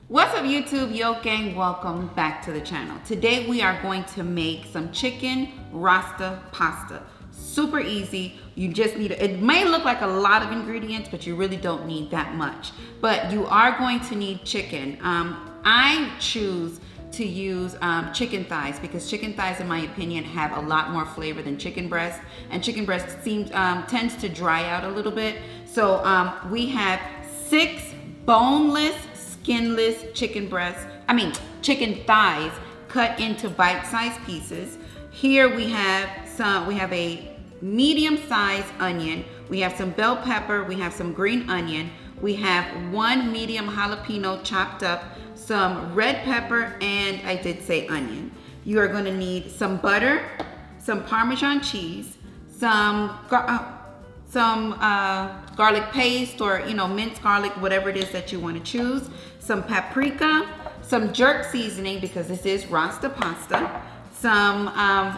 What's up YouTube, Yo Gang? Welcome back to the channel. Today we are going to make some chicken Rasta pasta. Super easy. You just need, it may look like a lot of ingredients, but you really don't need that much. But you are going to need chicken. I choose to use chicken thighs because chicken thighs, in my opinion, have a lot more flavor than chicken breast. And chicken breast tends to dry out a little bit. So we have 6 boneless, skinless chicken thighs cut into bite-sized pieces. Here we have a medium-sized onion, we have some bell pepper, we have some green onion, we have 1 medium jalapeno chopped up, some red pepper, and I did say onion. You are going to need some butter, some Parmesan cheese, some garlic paste, or minced garlic, whatever it is that you want to choose, some paprika, some jerk seasoning because this is Rasta pasta, some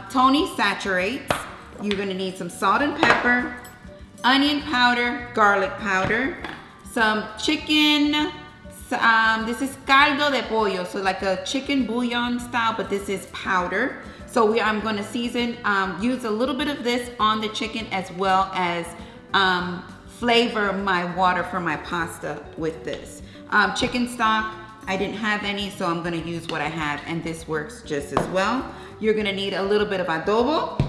Tony saturates. You're going to need some salt and pepper, onion powder, garlic powder, some chicken. This is caldo de pollo, so like a chicken bouillon style, but this is powder. So I'm going to season, use a little bit of this on the chicken as well as flavor my water for my pasta with this. Chicken stock, I didn't have any, so I'm going to use what I have, and this works just as well. You're going to need a little bit of adobo.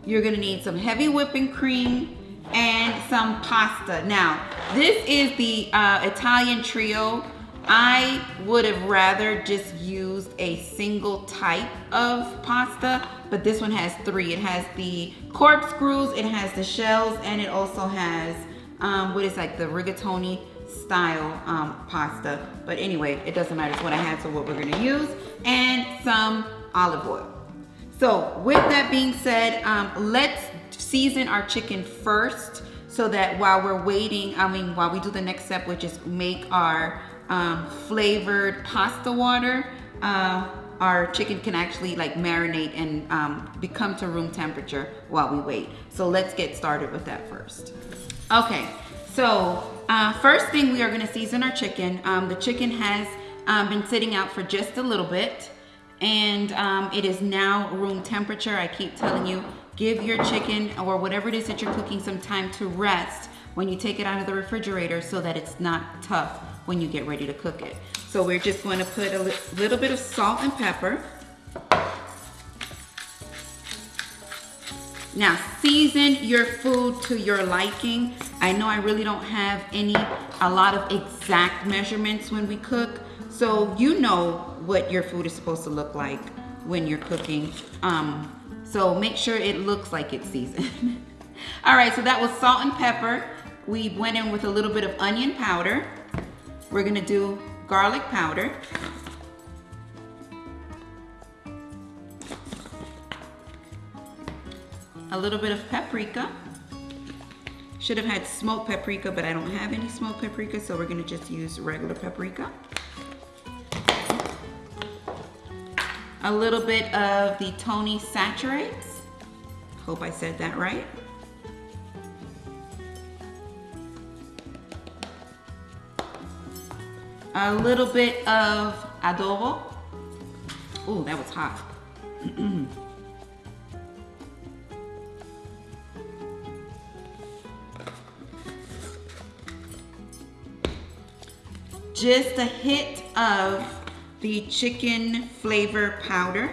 You're going to need some heavy whipping cream and some pasta. Now, this is the Italian trio. I would have rather just used a single type of pasta, but this one has 3. It has the corkscrews, it has the shells, and it also has what is like the rigatoni style pasta. But anyway, it doesn't matter. It's what I had, so what we're going to use, and some olive oil. So with that being said, let's season our chicken first so that while we're waiting, while we do the next step, which is make our flavored pasta water, our chicken can actually like marinate and become to room temperature while we wait. So let's get started with that first. Okay, so first thing, we are going to season our chicken. The chicken has been sitting out for just a little bit, and it is now room temperature. I keep telling you, give your chicken or whatever it is that you're cooking some time to rest when you take it out of the refrigerator so that it's not tough when you get ready to cook it. So we're just going to put a little bit of salt and pepper. Now season your food to your liking. I know I really don't have a lot of exact measurements when we cook, so you know what your food is supposed to look like when you're cooking. So make sure it looks like it's seasoned. All right, so that was salt and pepper. We went in with a little bit of onion powder. We're gonna do garlic powder. A little bit of paprika. Should have had smoked paprika, but I don't have any smoked paprika, so we're gonna just use regular paprika. A little bit of the Tony saturates. Hope I said that right. A little bit of adobo. Oh, that was hot. Just a hit of the chicken flavor powder.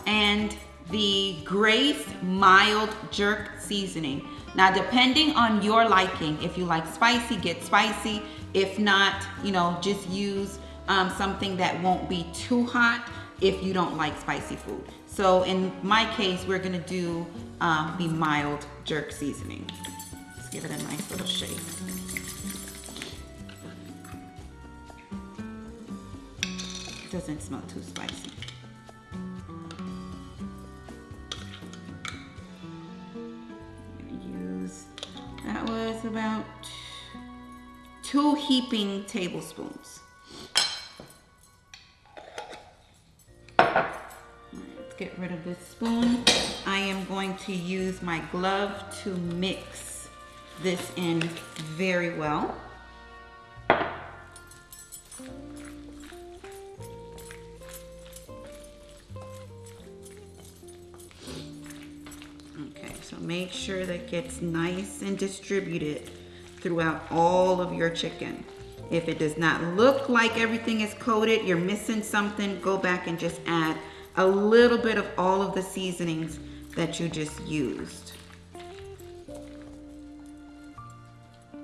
And the Grace mild jerk seasoning. Now, depending on your liking, if you like spicy, get spicy. If not, just use something that won't be too hot if you don't like spicy food. So in my case, we're gonna do the mild jerk seasoning. Let's give it a nice little shake. It doesn't smell too spicy. That was about 2 heaping tablespoons. All right, let's get rid of this spoon. I am going to use my glove to mix this in very well. Okay, so make sure that gets nice and distributed throughout all of your chicken. If it does not look like everything is coated, you're missing something, go back and just add a little bit of all of the seasonings that you just used.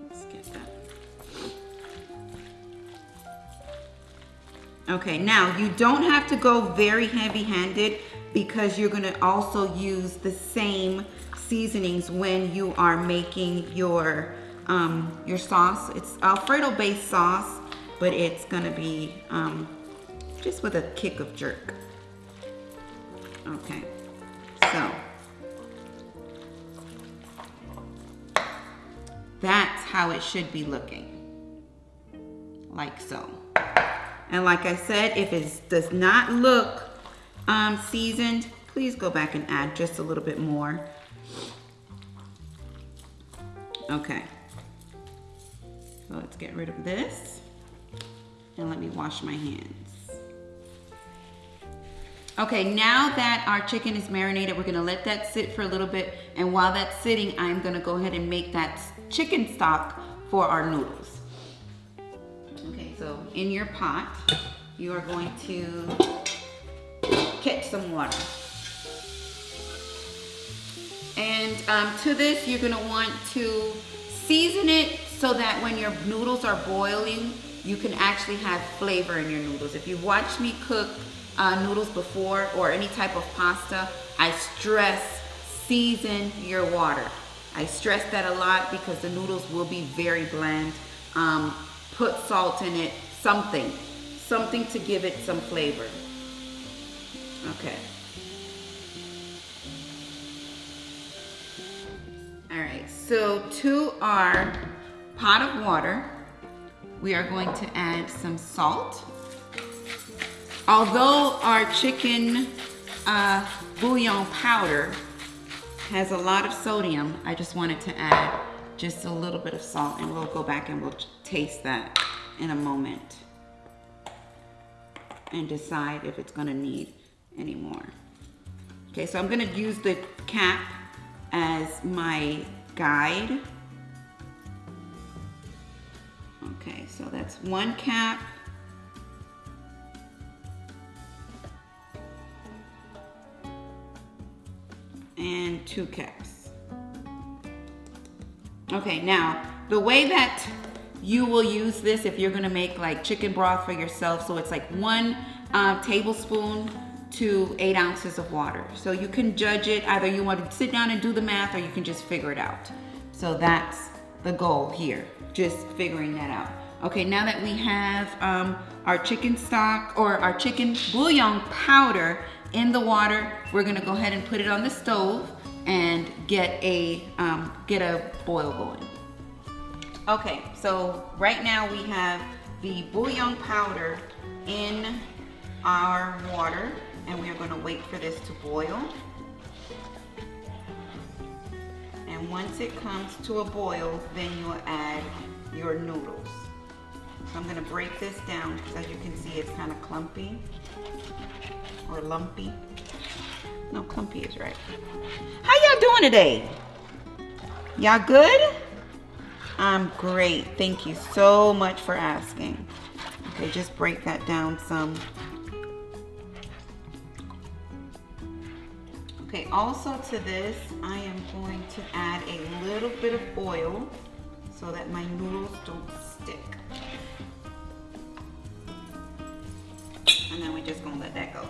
Let's get that. Okay, now you don't have to go very heavy-handed because you're gonna also use the same seasonings when you are making your sauce. It's Alfredo based sauce, but it's gonna be just with a kick of jerk. Okay, so that's how it should be looking, like so. And like I said, if it does not look seasoned, please go back and add just a little bit more. Okay, so let's get rid of this and let me wash my hands. Okay, now that our chicken is marinated, we're gonna let that sit for a little bit, and while that's sitting, I'm gonna go ahead and make that chicken stock for our noodles. Okay, so in your pot, you are going to catch some water. And to this, you're gonna want to season it so that when your noodles are boiling, you can actually have flavor in your noodles. If you've watched me cook noodles before or any type of pasta, I stress season your water. I stress that a lot because the noodles will be very bland. Put salt in it, something to give it some flavor. Okay. All right, so to our pot of water, we are going to add some salt. Although our chicken bouillon powder has a lot of sodium, I just wanted to add just a little bit of salt, and we'll go back and we'll taste that in a moment and decide if it's gonna need any more. Okay, so I'm gonna use the cap as my guide. Okay, so that's 1 cap. And 2 caps. Okay, now the way that you will use this if you're gonna make like chicken broth for yourself, so it's like 1 tablespoon to 8 ounces of water. So you can judge it, either you want to sit down and do the math or you can just figure it out. So that's the goal here, just figuring that out. Okay, now that we have our chicken stock or our chicken bouillon powder in the water, we're gonna go ahead and put it on the stove and get a boil going. Okay, so right now we have the bouillon powder in our water, and we are going to wait for this to boil. And once it comes to a boil, then you will add your noodles. So I'm going to break this down because as you can see, it's kind of clumpy or lumpy. No, clumpy is right. How y'all doing today? Y'all good? I'm great. Thank you so much for asking. Okay, just break that down some. Okay, also to this, I am going to add a little bit of oil so that my noodles don't stick. And then we're just gonna let that go.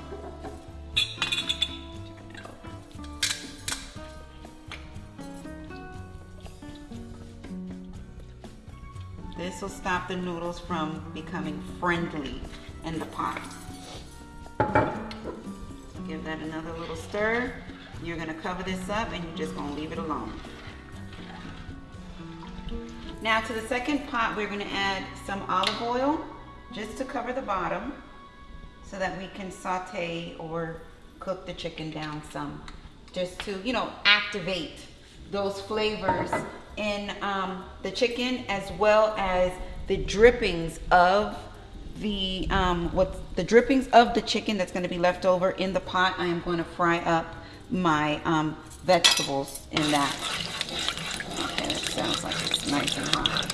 This will stop the noodles from becoming friendly in the pot. Give that another little stir. You're gonna cover this up and you're just gonna leave it alone. Now to the second pot, we're gonna add some olive oil just to cover the bottom so that we can saute or cook the chicken down some, just to, you know, activate those flavors in the chicken, as well as the drippings of the chicken that's going to be left over in the pot. I am going to fry up my vegetables in that. Okay, that sounds like it's nice and hot.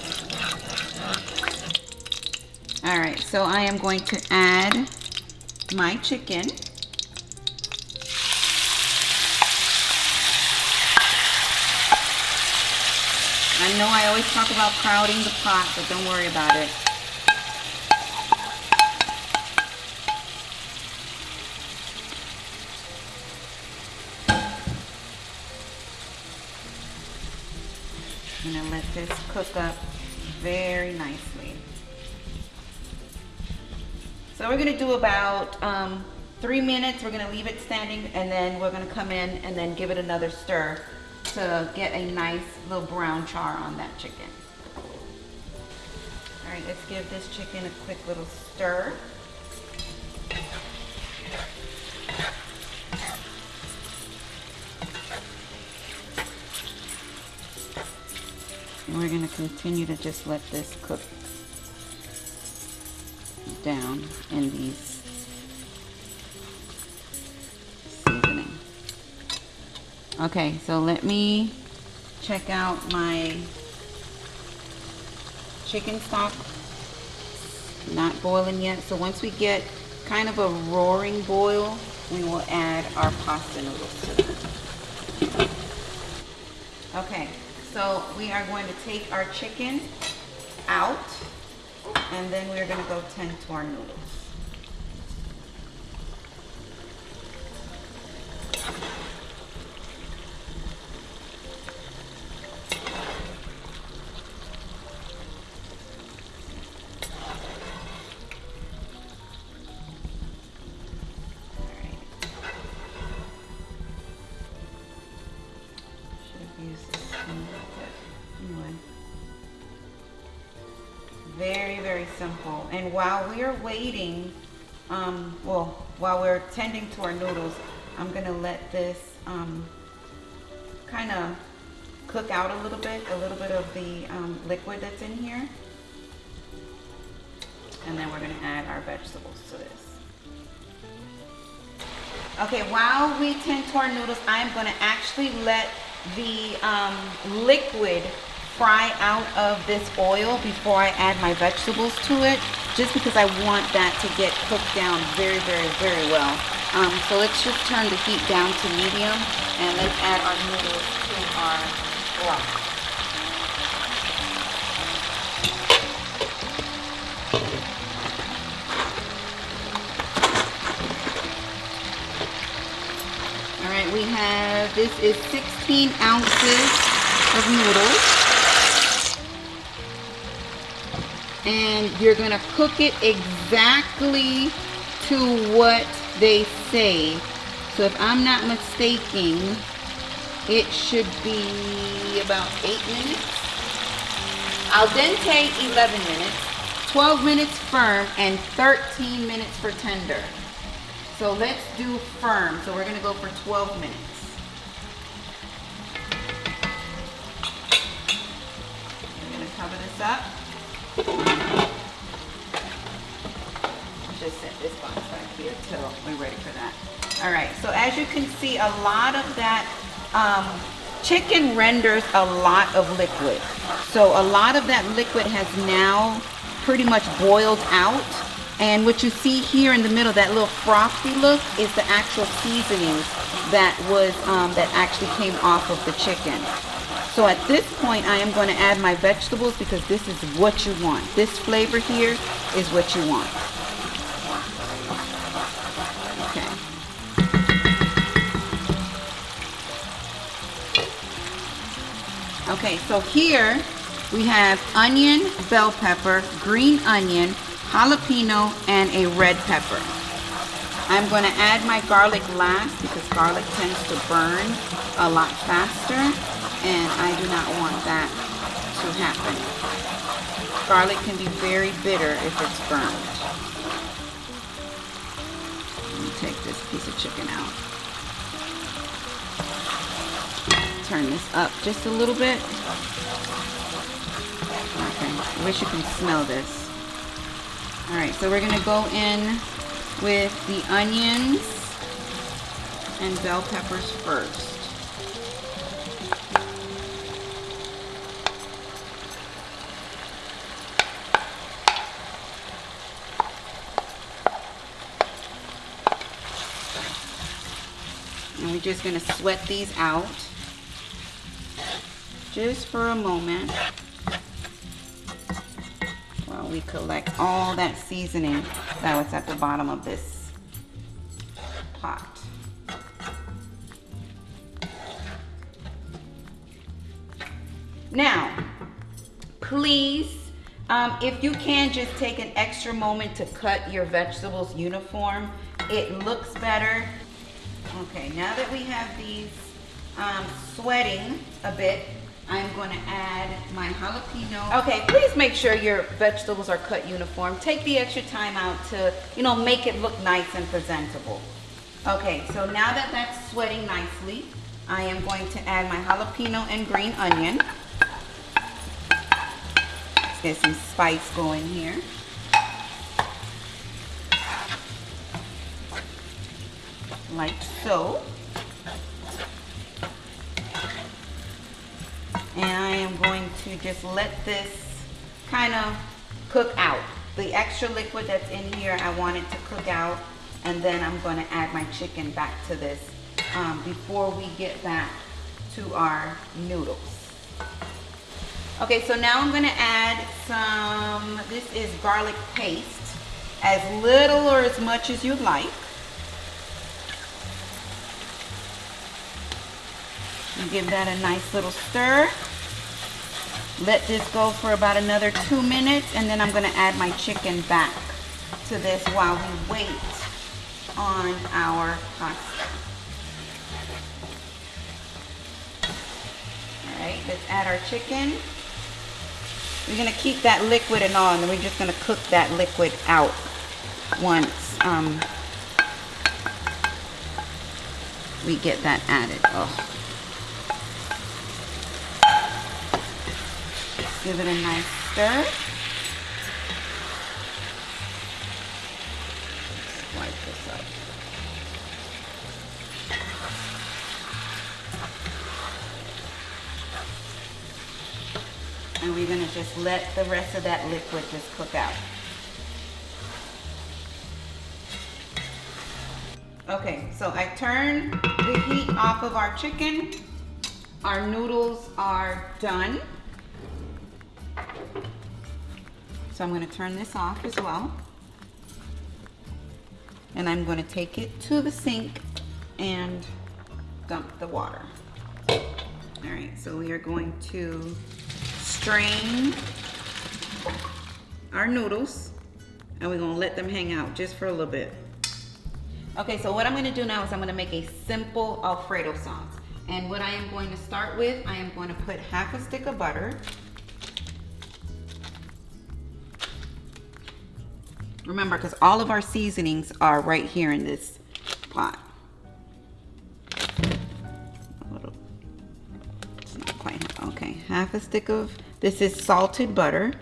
All right, so I am going to add my chicken. I know I always talk about crowding the pot, but don't worry about it. I'm gonna let this cook up very nicely. So we're gonna do about 3 minutes. We're gonna leave it standing, and then we're gonna come in and then give it another stir to get a nice little brown char on that chicken. All right, let's give this chicken a quick little stir. And we're going to continue to just let this cook down in these seasoning. Okay, so let me check out my chicken stock. Not boiling yet. So once we get kind of a roaring boil, we will add our pasta noodles to it. Okay, so we are going to take our chicken out, and then we're going to go tend to our noodles. Very, very simple. And while we are waiting, while we're tending to our noodles, I'm gonna let this kind of cook out a little bit of the liquid that's in here. And then we're gonna add our vegetables to this. Okay, while we tend to our noodles, I'm gonna actually let the liquid fry out of this oil before I add my vegetables to it, just because I want that to get cooked down very, very, very well. So let's just turn the heat down to medium, and let's add our noodles to our broth. All right, we have, this is 16 ounces of noodles. And you're gonna cook it exactly to what they say. So if I'm not mistaken, it should be about 8 minutes. Al dente, 11 minutes. 12 minutes firm, and 13 minutes for tender. So let's do firm. So we're gonna go for 12 minutes. We're gonna cover this up. Just set this box back here till we're ready for that. All right, so as you can see, a lot of that chicken renders a lot of liquid. So a lot of that liquid has now pretty much boiled out. And what you see here in the middle, that little frothy look, is the actual seasonings that was that actually came off of the chicken. So at this point, I am going to add my vegetables, because this is what you want. This flavor here is what you want. Okay. Okay, so here we have onion, bell pepper, green onion, jalapeno, and a red pepper. I'm going to add my garlic last, because garlic tends to burn a lot faster, and I do not want that to happen. Garlic can be very bitter if it's burned. Let me take this piece of chicken out. Turn this up just a little bit. Okay, I wish you can smell this. All right, so we're gonna go in with the onions and bell peppers first. And we're just gonna sweat these out just for a moment while we collect all that seasoning that was at the bottom of this pot. Now, please, if you can, just take an extra moment to cut your vegetables uniform. It looks better. Okay, now that we have these sweating a bit, I'm going to add my jalapeno. Okay, please make sure your vegetables are cut uniform. Take the extra time out to, make it look nice and presentable. Okay, so now that that's sweating nicely, I am going to add my jalapeno and green onion. Let's get some spice going here. Like so. And I am going to just let this kind of cook out. The extra liquid that's in here, I want it to cook out. And then I'm going to add my chicken back to this before we get back to our noodles. Okay, so now I'm going to add some, this is garlic paste, as little or as much as you like. And give that a nice little stir. Let this go for about another 2 minutes, and then I'm going to add my chicken back to this while we wait on our pasta. Alright, let's add our chicken. We're going to keep that liquid and all, and then we're just going to cook that liquid out once we get that added. Oh. Give it a nice stir. Let's wipe this up. And we're going to just let the rest of that liquid just cook out. Okay, so I turned the heat off of our chicken. Our noodles are done. So I'm going to turn this off as well. And I'm going to take it to the sink and dump the water. All right, so we are going to strain our noodles and we're going to let them hang out just for a little bit. Okay, so what I'm going to do now is I'm going to make a simple Alfredo sauce. And what I am going to start with, I am going to put half a stick of butter. Remember, because all of our seasonings are right here in this pot. It's not quite, okay, half a stick of, this is salted butter.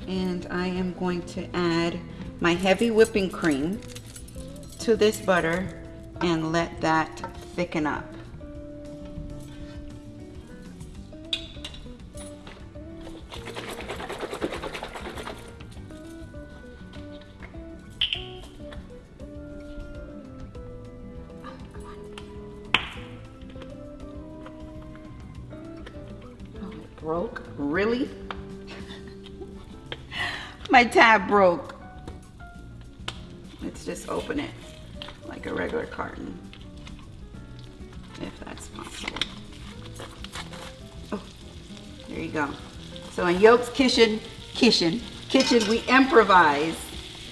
And I am going to add my heavy whipping cream to this butter and let that thicken up. Oh, it broke? Really? My tab broke. Let's just open it like a regular carton, if that's possible. Oh, there you go. So in Yoki's kitchen, we improvise,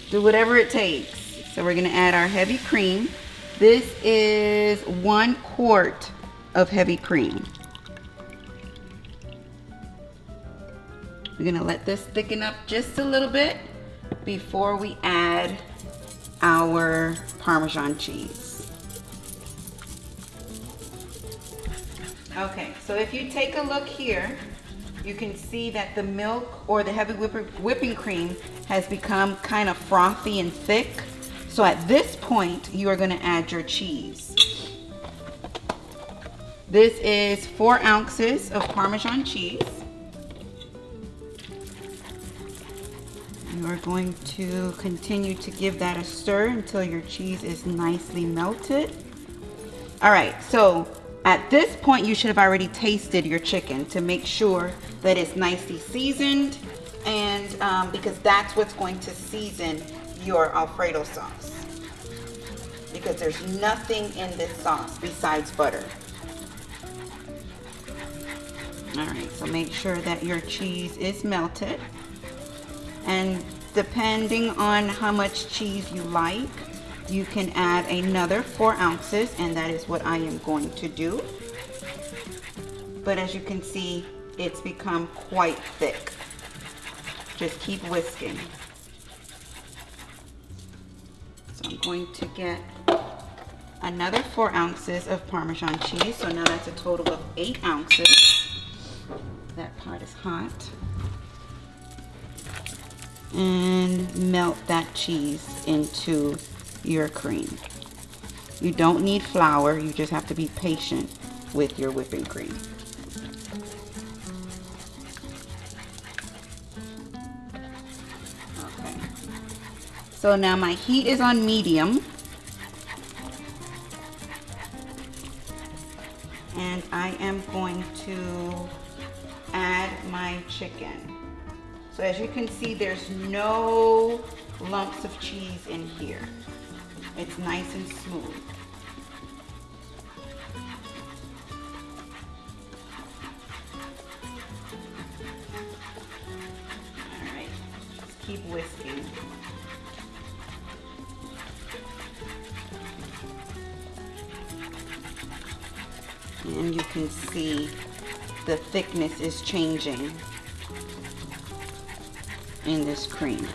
do whatever it takes. So we're gonna add our heavy cream. This is 1 quart of heavy cream. We're gonna let this thicken up just a little bit before we add our Parmesan cheese. Okay, so if you take a look here, you can see that the milk or the heavy whipping cream has become kind of frothy and thick. So at this point, you are going to add your cheese. This is 4 ounces of Parmesan cheese. You are going to continue to give that a stir until your cheese is nicely melted. All right, so at this point, you should have already tasted your chicken to make sure that it's nicely seasoned, and because that's what's going to season your Alfredo sauce. Because there's nothing in this sauce besides butter. All right, so make sure that your cheese is melted. And depending on how much cheese you like, you can add another 4 ounces, and that is what I am going to do. But as you can see, it's become quite thick. Just keep whisking. So I'm going to get another 4 ounces of Parmesan cheese. So now that's a total of 8 ounces. That pot is hot. And melt that cheese into your cream. You don't need flour, you just have to be patient with your whipping cream. Okay. So now my heat is on medium. And I am going to add my chicken. So as you can see, there's no lumps of cheese in here. It's nice and smooth. All right, just keep whisking. And you can see the thickness is changing in this cream.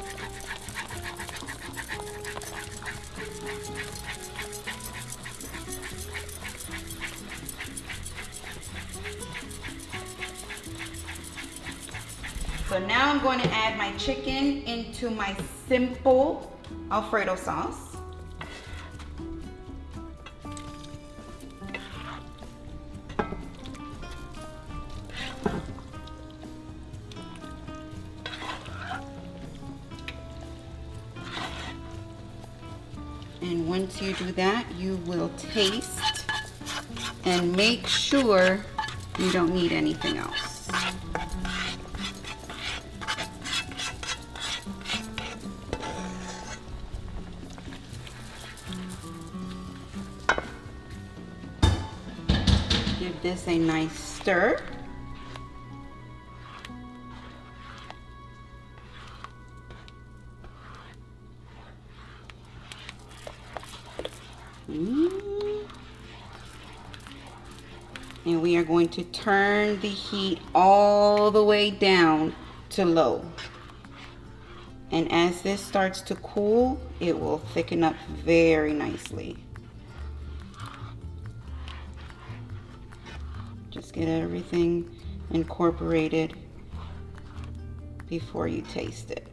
So now I'm going to add my chicken into my simple Alfredo sauce. And once you do that, you will taste and make sure you don't need anything else. Give this a nice stir. And we are going to turn the heat all the way down to low. And as this starts to cool, it will thicken up very nicely. Just get everything incorporated before you taste it.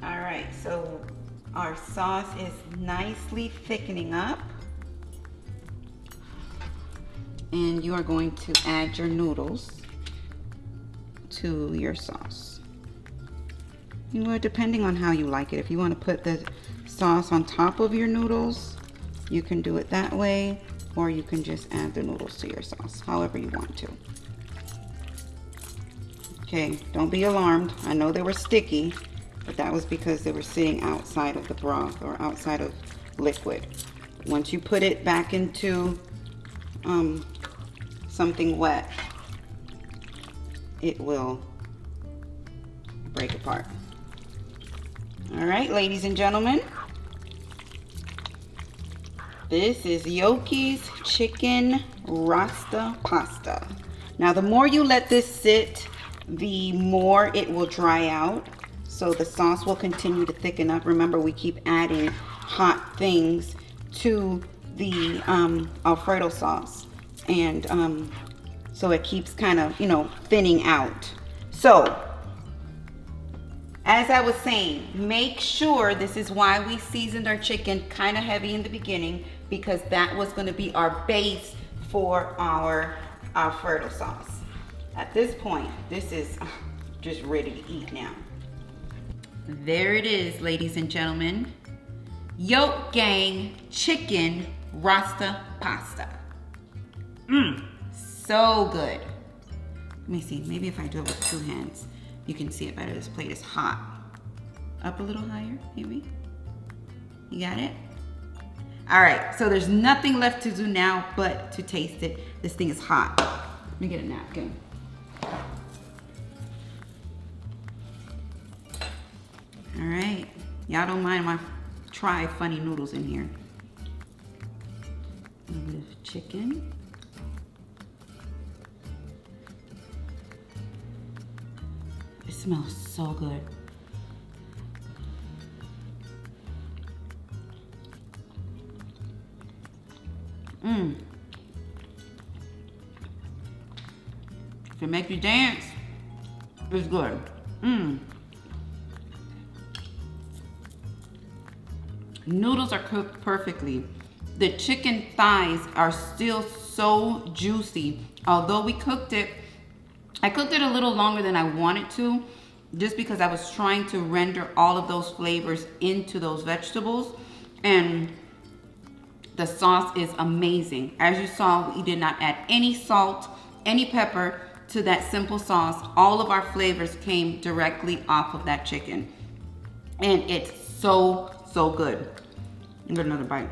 Alright, so our sauce is nicely thickening up. And you are going to add your noodles to your sauce. You know, depending on how you like it. If you want to put the sauce on top of your noodles, you can do it that way, or you can just add the noodles to your sauce, however you want to. Okay, don't be alarmed. I know they were sticky, but that was because they were sitting outside of the broth or outside of liquid. Once you put it back into something wet, it will break apart. All right, ladies and gentlemen, This is Yoki's chicken Rasta pasta. Now the more you let this sit, the more it will dry out. So the sauce will continue to thicken up. Remember, we keep adding hot things to the Alfredo sauce. And so it keeps kind of, you know, thinning out. So, as I was saying, make sure, this is why we seasoned our chicken kind of heavy in the beginning, because that was going to be our base for our Alfredo sauce. At this point, this is just ready to eat now. There it is, ladies and gentlemen. Yoke Gang chicken Rasta pasta. So good. Let me see, maybe if I do it with 2 hands, you can see it better. This plate is hot. Up a little higher, maybe. You got it? All right, so there's nothing left to do now but to taste it. This thing is hot. Let me get a napkin. All right, y'all don't mind my try funny noodles in here. A little bit of chicken. It smells so good. If it makes you dance, it's good. Noodles are cooked perfectly. The chicken thighs are still so juicy. Although we cooked it, I cooked it a little longer than I wanted to, just because I was trying to render all of those flavors into those vegetables. And the sauce is amazing. As you saw, we did not add any salt, any pepper to that simple sauce. All of our flavors came directly off of that chicken. And it's so, so good. Get another bite.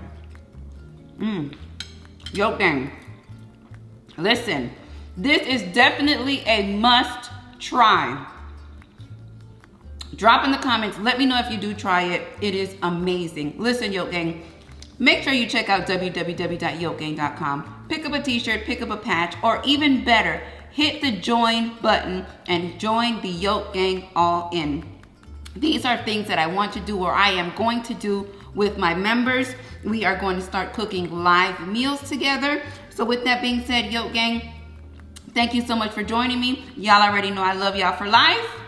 Yoke Gang. Listen, this is definitely a must try. Drop in the comments. Let me know if you do try it. It is amazing. Listen, Yoke Gang, make sure you check out www.yokegang.com. Pick up a t-shirt, pick up a patch, or even better, hit the join button and join the Yoke Gang all in. These are things that I want to do, or I am going to do with my members. We are going to start cooking live meals together. So with that being said, Yoke Gang, thank you so much for joining me. Y'all already know I love y'all for life.